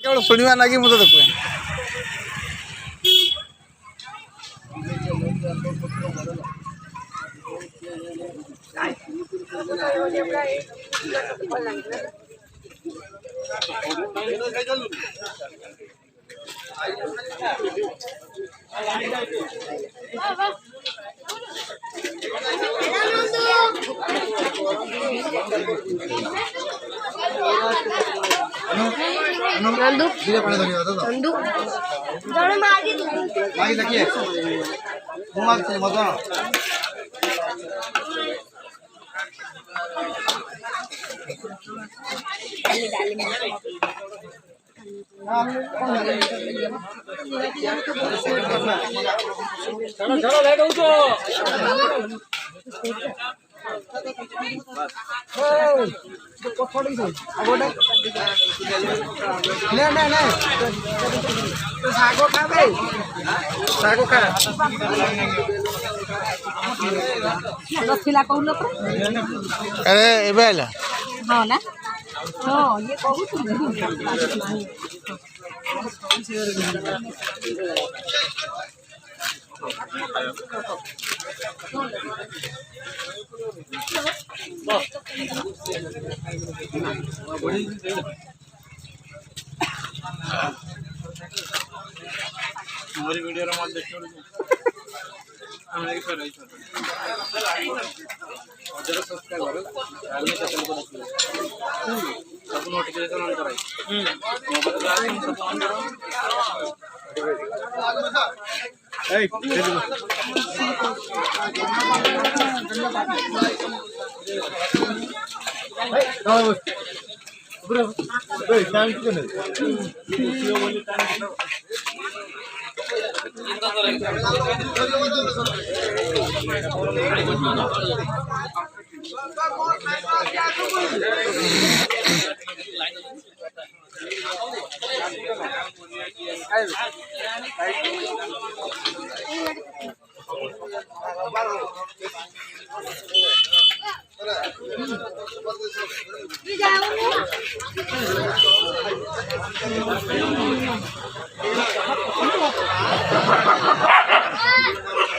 केवल शुणा लगी मुझे देखो नंदू नंदू जरा मागी देखिए घुमा से मजा चलो चलो ले दो तो सागो खा बे सागो खा रथिला कहून तो अरे एबे आला हां ना हां ये कहू मोरी वीडियो रे मत देखो हमने की कर रही है जरा सब्सक्राइब करो आगे चैनल को देखिए सब नोटिफिकेशन ऑन कराई मोबाइल पे आके सब ऑन करो ए ब्रो थैंक यू